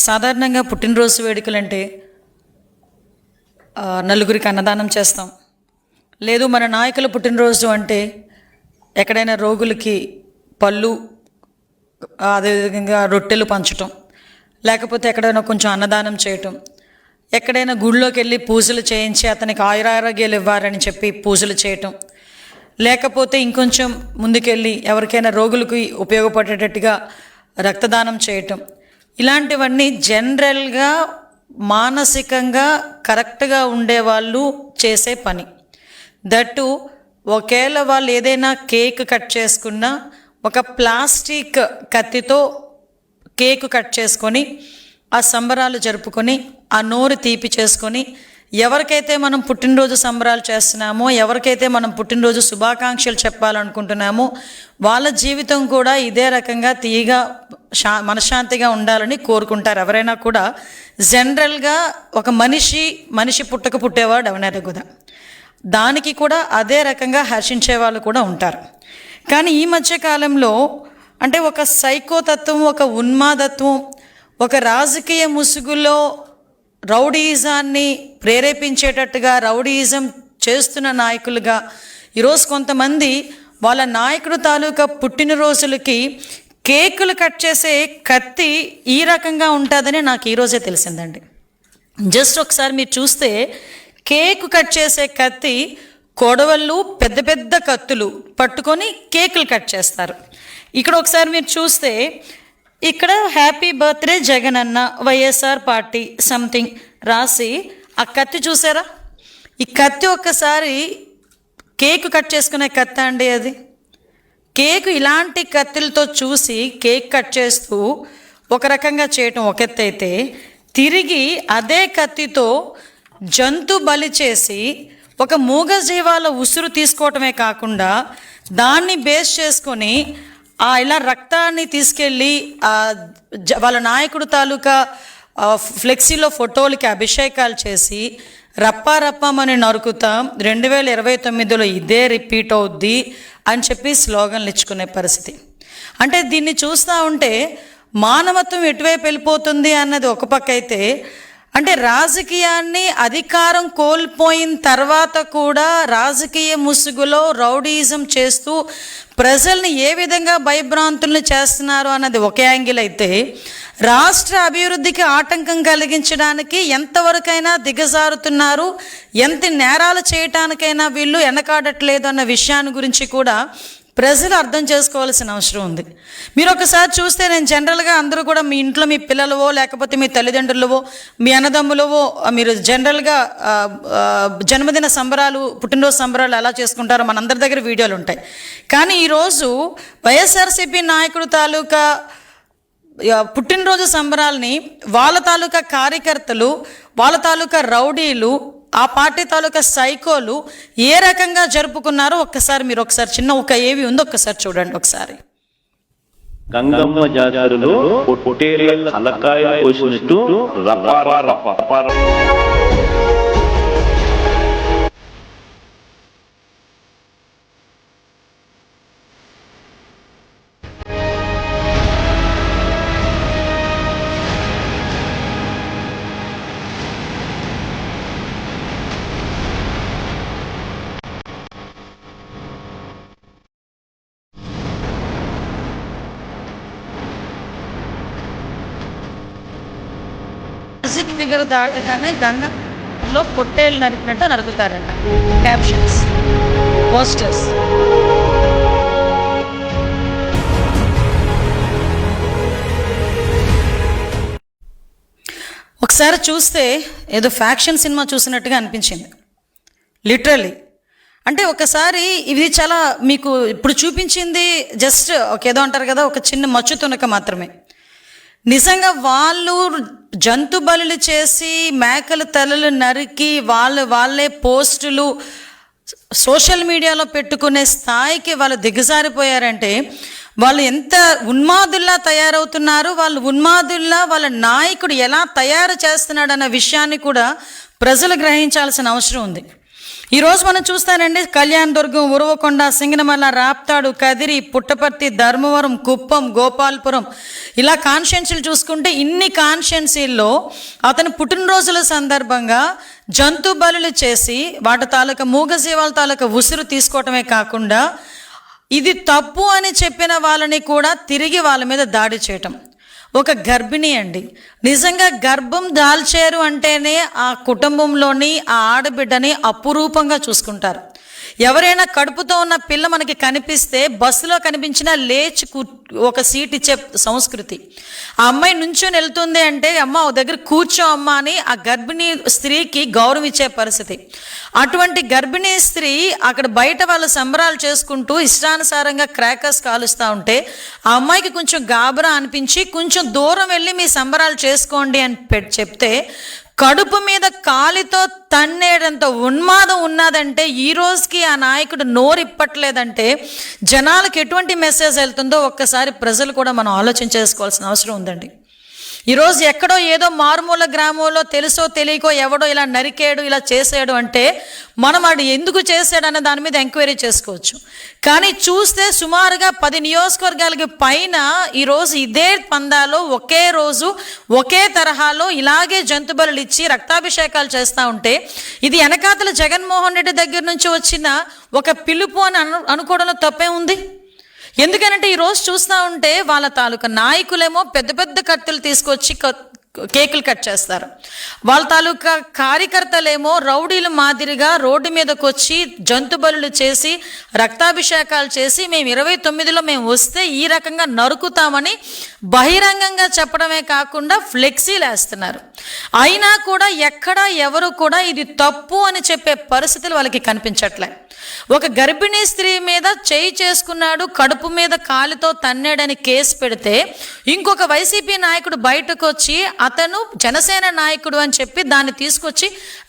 సాధారణంగా పుట్టినరోజు వేడుకలంటే నలుగురికి అన్నదానం చేస్తాం. లేదు మన నాయకుల పుట్టినరోజు అంటే ఎక్కడైనా రోగులకి పళ్ళు, అదేవిధంగా రొట్టెలు పంచటం, లేకపోతే ఎక్కడైనా కొంచెం అన్నదానం చేయటం, ఎక్కడైనా గుళ్ళోకి వెళ్ళి పూజలు చేయించి అతనికి ఆయురారోగ్యాలు ఇవ్వాలని చెప్పి పూజలు చేయటం, లేకపోతే ఇంకొంచెం ముందుకెళ్ళి ఎవరికైనా రోగులకు ఉపయోగపడేటట్టుగా రక్తదానం చేయటం, ఇలాంటివన్నీ జనరల్గా మానసికంగా కరెక్ట్గా ఉండేవాళ్ళు చేసే పని. దట్టు ఒకవేళ వాళ్ళు ఏదైనా కేక్ కట్ చేసుకున్నా ఒక ప్లాస్టిక్ కత్తితో కేక్ కట్ చేసుకొని ఆ సంబరాలు జరుపుకొని ఆ నోరు తీపి చేసుకొని ఎవరికైతే మనం పుట్టినరోజు సంబరాలు చేస్తున్నామో, ఎవరికైతే మనం పుట్టినరోజు శుభాకాంక్షలు చెప్పాలనుకుంటున్నామో వాళ్ళ జీవితం కూడా ఇదే రకంగా తీయగా మనశ్శాంతిగా ఉండాలని కోరుకుంటారు. ఎవరైనా కూడా జనరల్గా ఒక మనిషి పుట్టేవాడు ఎవరైనా కూడా దానికి కూడా అదే రకంగా హర్షించే వాళ్ళు కూడా ఉంటారు. కానీ ఈ మధ్యకాలంలో అంటే ఒక సైకోతత్వం, ఒక ఉన్మాదత్వం, ఒక రాజకీయ ముసుగులో రౌడీయిజాన్ని ప్రేరేపించేటట్టుగా రౌడీయిజం చేస్తున్న నాయకులుగా ఈరోజు కొంతమంది వాళ్ళ నాయకుడు తాలూకా పుట్టినరోజులకి కేకులు కట్ చేసే కత్తి ఈ రకంగా ఉంటుందని నాకు ఈరోజే తెలిసిందండి. జస్ట్ ఒకసారి మీరు చూస్తే కేకు కట్ చేసే కత్తి కొడవళ్ళు, పెద్ద పెద్ద కత్తులు పట్టుకొని కేకులు కట్ చేస్తారు. ఇక్కడ ఒకసారి మీరు చూస్తే ఇక్కడ హ్యాపీ బర్త్డే జగన్ అన్న వైఎస్ఆర్ పార్టీ సంథింగ్ రాసి ఆ కత్తి చూసారా? ఈ కత్తి ఒక్కసారి కేకు కట్ చేసుకునే కత్తి అండి అది. కేకు ఇలాంటి కత్తులతో చూసి కేక్ కట్ చేస్తూ ఒక రకంగా చేయటం ఒక ఎత్తు అయితే, తిరిగి అదే కత్తితో జంతు బలి చేసి ఒక మూగజీవాల ఉసురు తీసుకోవటమే కాకుండా దాన్ని బేస్ చేసుకొని ఇలా రక్తాన్ని తీసుకెళ్ళి వాళ్ళ నాయకుడు తాలూకా ఫ్లెక్సీలో ఫోటోలకి అభిషేకాలు చేసి రప్పారప్పమని నరుకుతాం, 2029లో ఇదే రిపీట్ అవుద్ది అని చెప్పి స్లోగన్లు ఇచ్చుకునే పరిస్థితి. అంటే దీన్ని చూస్తూ ఉంటే మానవత్వం ఎటువైపు వెళ్ళిపోతుంది అన్నది ఒక పక్క అయితే, అంటే రాజకీయాన్ని అధికారం కోల్పోయిన తర్వాత కూడా రాజకీయ ముసుగులో రౌడీయిజం చేస్తూ ప్రజల్ని ఏ విధంగా భయభ్రాంతుల్ని చేస్తున్నారు అన్నది ఒక యాంగిల్ అయితే, రాష్ట్ర అభివృద్ధికి ఆటంకం కలిగించడానికి ఎంతవరకైనా దిగజారుతున్నారు, ఎంత నేరాలు చేయటానికైనా వీళ్ళు వెనకాడట్లేదు అన్న విషయాన్ని గురించి కూడా ప్రజలు అర్థం చేసుకోవాల్సిన అవసరం ఉంది. మీరు ఒకసారి చూస్తే, నేను జనరల్గా అందరూ కూడా మీ ఇంట్లో మీ పిల్లలవో లేకపోతే మీ తల్లిదండ్రులవో మీ అన్నదమ్ములవో మీరు జనరల్గా జన్మదిన సంబరాలు, పుట్టినరోజు సంబరాలు ఎలా చేసుకుంటారో మనందరి దగ్గర వీడియోలు ఉంటాయి. కానీ ఈరోజు వైఎస్ఆర్సీపీ నాయకుడు తాలూకా పుట్టినరోజు సంబరాల్ని వాళ్ళ తాలూకా కార్యకర్తలు, వాళ్ళ తాలూకా రౌడీలు, ఆ పార్టీ తాలూకా సైకోలు ఏ రకంగా జరుపుకున్నారో మీరు ఒకసారి చిన్న ఒక ఏవి ఉందో ఒక్కసారి చూడండి. ఒకసారి గంగమ్మ జాతరలో పొట్టేళ్ల తలకాయ కోసినట్టు ఫిగర్ దాటగానే గంగలో పొట్టేళ్ళు నరికినట్టు నరుకుతారంట. Captions, posters. ఒకసారి చూస్తే ఏదో ఫ్యాక్షన్ సినిమా చూసినట్టుగా అనిపించింది లిటరలీ. అంటే ఒకసారి ఇది చాలా మీకు ఇప్పుడు చూపించింది జస్ట్ ఏదో అంటారు కదా, ఒక చిన్న మచ్చు తునక మాత్రమే. నిజంగా వాళ్ళు జంతు బలులు చేసి మేకల తలలు నరికి వాళ్ళే పోస్టులు సోషల్ మీడియాలో పెట్టుకునే స్థాయికి వాళ్ళు దిగజారిపోయారంటే వాళ్ళు ఎంత ఉన్మాదుల్లా తయారవుతున్నారు, వాళ్ళు ఉన్మాదుల్లా వాళ్ళ నాయకుడు ఎలా తయారు చేస్తున్నాడు అన్న విషయాన్ని కూడా ప్రజలు గ్రహించాల్సిన అవసరం ఉంది. ఈరోజు మనం చూస్తానండి, కళ్యాణదుర్గం, ఉరవకొండ, సింగనమల, రాప్తాడు, కదిరి, పుట్టపర్తి, ధర్మవరం, కుప్పం, గోపాల్పురం, ఇలా కాన్స్టిట్యున్సీలు చూసుకుంటే ఇన్ని కాన్స్టిట్యున్సీల్లో అతని పుట్టినరోజుల సందర్భంగా జంతు బలులు చేసి వాటి తాలూకా మూగజీవాల తాలూకా ఉసురు తీసుకోవటమే కాకుండా ఇది తప్పు అని చెప్పిన వాళ్ళని కూడా తిరిగి వాళ్ళ మీద దాడి చేయటం. ఒక గర్భిణి అండి, నిజంగా గర్భం దాల్చారు అంటేనే ఆ కుటుంబంలోని ఆ ఆడబిడ్డని అపురూపంగా చూసుకుంటారు. ఎవరైనా కడుపుతో ఉన్న పిల్ల మనకి కనిపిస్తే బస్సులో కనిపించినా లేచి ఒక సీట్ ఇచ్చే సంస్కృతి. ఆ అమ్మాయి నుంచొని వెళ్తుంది అంటే అమ్మ ఓ దగ్గర కూర్చో అమ్మ అని ఆ గర్భిణీ స్త్రీకి గౌరవం ఇచ్చే పరిస్థితి. అటువంటి గర్భిణీ స్త్రీ అక్కడ బయట వాళ్ళు సంబరాలు చేసుకుంటూ ఇష్టానుసారంగా క్రాకర్స్ కాలుస్తూ ఉంటే ఆ అమ్మాయికి కొంచెం గాబరా అనిపించి కొంచెం దూరం వెళ్ళి మీ సంబరాలు చేసుకోండి అని చెప్తే కడుపు మీద కాలితో తన్నేడంత ఉన్మాదం ఉన్నదంటే ఈ రోజుకి ఆ నాయకుడు నోరిప్పట్లేదంటే జనాలకు ఎటువంటి మెసేజ్ వెళ్తుందో ఒక్కసారి ప్రజలు కూడా మనం ఆలోచించేసుకోవాల్సిన అవసరం ఉందండి. ఈరోజు ఎక్కడో ఏదో మారుమూల గ్రామంలో తెలుసో తెలియకో ఎవడో ఇలా నరికాడు, ఇలా చేసాడు అంటే మనం వాడు ఎందుకు చేశాడు అన్న దాని మీద ఎంక్వైరీ చేసుకోవచ్చు. కానీ చూస్తే సుమారుగా 10 నియోజకవర్గాలకి పైన ఈరోజు ఇదే పందాలో ఒకే రోజు ఒకే తరహాలో ఇలాగే జంతు బలులు ఇచ్చి రక్తాభిషేకాలు చేస్తూ ఉంటే ఇది వెనకాతల జగన్మోహన్ రెడ్డి దగ్గర నుంచి వచ్చిన ఒక పిలుపు అని అనుకోవడంలో తప్పే ఉంది. ఎందుకనంటే ఈరోజు చూస్తూ ఉంటే వాళ్ళ తాలూకా నాయకులేమో పెద్ద పెద్ద కత్తులు తీసుకొచ్చి కేకులు కట్ చేస్తారు. వాళ్ళ తాలూకా కార్యకర్తలేమో రౌడీలు మాదిరిగా రోడ్డు మీదకి వచ్చి జంతు బలులు చేసి రక్తాభిషేకాలు చేసి మేము 29లో మేము వస్తే ఈ రకంగా నరుకుతామని బహిరంగంగా చెప్పడమే కాకుండా ఫ్లెక్సీలు వేస్తున్నారు. అయినా కూడా ఎక్కడ ఎవరు కూడా ఇది తప్పు అని చెప్పే పరిస్థితులు వాళ్ళకి కనిపించట్లే. ఒక గర్భిణీ స్త్రీ మీద చేయి చేసుకున్నాడు, కడుపు మీద కాలితో తన్నాడని కేసు పెడితే ఇంకొక వైసీపీ నాయకుడు బయటకు వచ్చి అతను జనసేన నాయకుడు అని చెప్పి దాన్ని తీసుకొచ్చి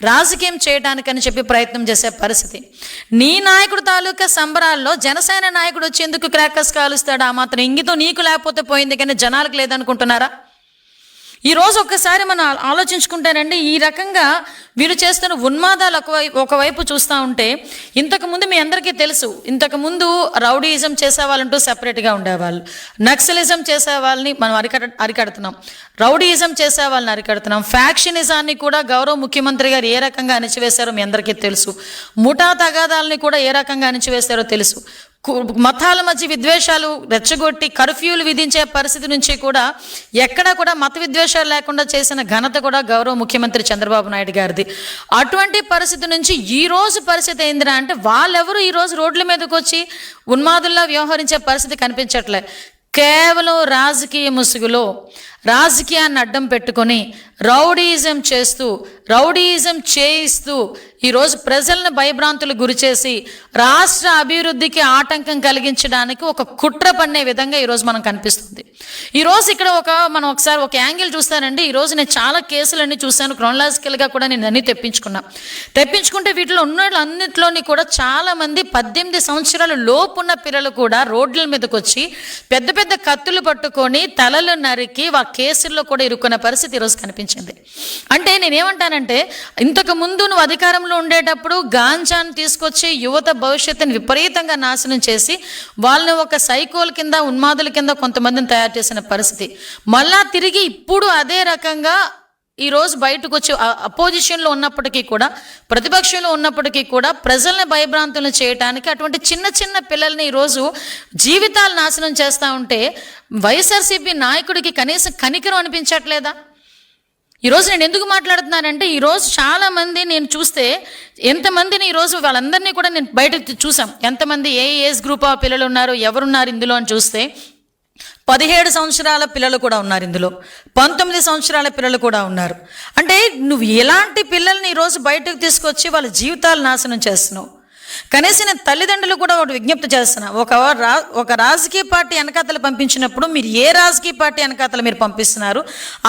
రాజకీయం చేయడానికని చెప్పి ప్రయత్నం చేసే పరిస్థితి. నీ నాయకుడు తాలూకా సంబరాల్లో జనసేన నాయకుడు వచ్చి ఎందుకు క్రాకర్స్ కాలుస్తాడు? ఆ మాత్రం ఇంగితో నీకు లేకపోతే పోయింది కానీ జనాలకు లేదనుకుంటున్నారా? ఈరోజు ఒక్కసారి మనం ఆలోచించుకుంటానండి, ఈ రకంగా వీరు చేస్తున్న ఉన్మాదాలు ఒకవైపు చూస్తూ ఉంటే ఇంతకుముందు మీ అందరికీ తెలుసు, ఇంతకుముందు రౌడీయిజం చేసేవాళ్ళంటూ సెపరేట్గా ఉండేవాళ్ళు, నక్సలిజం చేసే వాళ్ళని మనం అరికడుతున్నాం, రౌడీయిజం చేసే వాళ్ళని అరికడుతున్నాం, ఫ్యాక్షనిజాన్ని కూడా గౌరవ ముఖ్యమంత్రి గారు ఏ రకంగా అణిచివేశారో మీ అందరికీ తెలుసు, ముఠా తగాదాలని కూడా ఏ రకంగా అణిచివేశారో తెలుసు, మతాల మధ్య విద్వేషాలు రెచ్చగొట్టి కర్ఫ్యూలు విధించే పరిస్థితి నుంచి కూడా ఎక్కడా కూడా మత విద్వేషాలు లేకుండా చేసిన ఘనత కూడా గౌరవ ముఖ్యమంత్రి చంద్రబాబు నాయుడు గారిది. అటువంటి పరిస్థితి నుంచి ఈ రోజు పరిస్థితి ఏందిరా అంటే వాళ్ళెవరు ఈరోజు రోడ్ల మీదకి వచ్చి ఉన్మాదుల్లా వ్యవహరించే పరిస్థితి కనిపించట్లే. కేవలం రాజకీయ ముసుగులో రాజకీయాన్ని అడ్డం పెట్టుకొని రౌడీయిజం చేస్తూ రౌడీయిజం చేయిస్తూ ఈరోజు ప్రజలను భయభ్రాంతులు గురిచేసి రాష్ట్ర అభివృద్ధికి ఆటంకం కలిగించడానికి ఒక కుట్ర పన్నే విధంగా ఈరోజు మనం కనిపిస్తుంది. ఈరోజు ఇక్కడ మనం ఒకసారి ఒక యాంగిల్ చూస్తానండి. ఈరోజు నేను చాలా కేసులన్నీ చూశాను, క్రోనలాజికల్గా కూడా నేను అన్నీ తెప్పించుకుంటే వీటిలో ఉన్న అన్నింటిలోని కూడా చాలామంది 18 సంవత్సరాల లోపున్న పిల్లలు కూడా రోడ్ల మీదకి వచ్చి పెద్ద పెద్ద కత్తులు పట్టుకొని తలలు నరికి ఆ కేసుల్లో కూడా ఇరుక్కున్న పరిస్థితి ఈరోజు కనిపించింది. అంటే నేనేమంటానంటే ఇంతకు ముందు నువ్వు అధికారంలో ఉండేటప్పుడు గాంజాను తీసుకొచ్చి యువత భవిష్యత్తుని విపరీతంగా నాశనం చేసి వాళ్ళని ఒక సైకోల కింద ఉన్మాదుల కింద కొంతమందిని తయారు చేసిన పరిస్థితి, మళ్ళా తిరిగి ఇప్పుడు అదే రకంగా ఈరోజు బయటకు వచ్చి అపోజిషన్లో ఉన్నప్పటికీ కూడా ప్రతిపక్షంలో ఉన్నప్పటికీ కూడా ప్రజల్ని భయభ్రాంతులను చేయడానికి అటువంటి చిన్న చిన్న పిల్లల్ని ఈరోజు జీవితాలు నాశనం చేస్తూ ఉంటే వైఎస్ఆర్సీపీ నాయకుడికి కనీసం కనికరం అనిపించట్లేదా? ఈరోజు నేను ఎందుకు మాట్లాడుతున్నానంటే ఈరోజు చాలామంది నేను చూస్తే ఎంతమందిని ఈరోజు వాళ్ళందరినీ కూడా నేను బయట చూసాం, ఎంతమంది ఏ ఏజ్ గ్రూప్ ఆఫ్ పిల్లలు ఉన్నారు, ఎవరున్నారు ఇందులో అని చూస్తే 17 సంవత్సరాల పిల్లలు కూడా ఉన్నారు, ఇందులో 19 సంవత్సరాల పిల్లలు కూడా ఉన్నారు. అంటే నువ్వు ఎలాంటి పిల్లల్ని ఈరోజు బయటకు తీసుకొచ్చి వాళ్ళ జీవితాలు నాశనం చేస్తున్నావు? కనీసం నేను తల్లిదండ్రులు కూడా ఒకటి విజ్ఞప్తి చేస్తున్నా, ఒక రాజకీయ పార్టీ వెనకాతలు పంపించినప్పుడు మీరు ఏ రాజకీయ పార్టీ వెనకాతలు మీరు పంపిస్తున్నారు,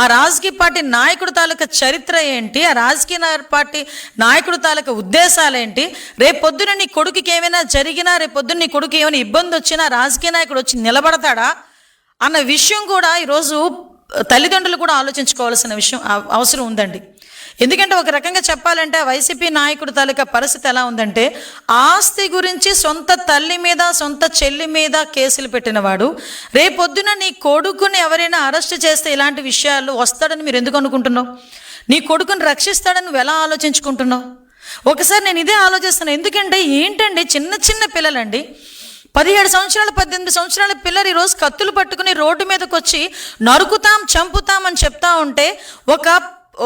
ఆ రాజకీయ పార్టీ నాయకుడు తాలూకా చరిత్ర ఏంటి, ఆ రాజకీయ పార్టీ నాయకుడు తాలూకా ఉద్దేశాలు ఏంటి, రేపొద్దున నీ కొడుకుకి ఏమైనా జరిగినా, రేపొద్దున నీ కొడుకు ఏమైనా ఇబ్బంది వచ్చినా రాజకీయ నాయకుడు వచ్చి నిలబడతాడా అన్న విషయం కూడా ఈరోజు తల్లిదండ్రులు కూడా ఆలోచించుకోవాల్సిన విషయం అవసరం ఉందండి. ఎందుకంటే ఒక రకంగా చెప్పాలంటే ఆ వైసీపీ నాయకుడు తాలూకా పరిస్థితి ఎలా ఉందంటే, ఆస్తి గురించి సొంత తల్లి మీద సొంత చెల్లి మీద కేసులు పెట్టినవాడు రేపొద్దున నీ కొడుకుని ఎవరైనా అరెస్ట్ చేస్తే ఇలాంటి విషయాలు వస్తాడని మీరు ఎందుకు అనుకుంటున్నావు? నీ కొడుకుని రక్షిస్తాడని నువ్వు ఎలా ఆలోచించుకుంటున్నావు? ఒకసారి నేను ఇదే ఆలోచిస్తున్నాను. ఎందుకంటే ఏంటండి, చిన్న చిన్న పిల్లలండి, 17 సంవత్సరాలు 18 సంవత్సరాల పిల్లలు ఈరోజు కత్తులు పట్టుకుని రోడ్డు మీదకి వచ్చి నరుకుతాం చంపుతాం అని చెప్తా ఉంటే,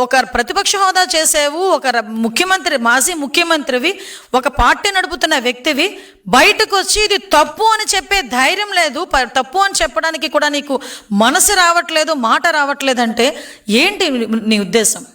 ఒక ప్రతిపక్ష హోదా చేసేవు, ఒక ముఖ్యమంత్రి, మాజీ ముఖ్యమంత్రివి, ఒక పార్టీ నడుపుతున్న వ్యక్తివి బయటకు వచ్చి ఇది తప్పు అని చెప్పే ధైర్యం లేదు, తప్పు అని చెప్పడానికి కూడా నీకు మనసు రావట్లేదు, మాట రావట్లేదంటే ఏంటి నీ ఉద్దేశం?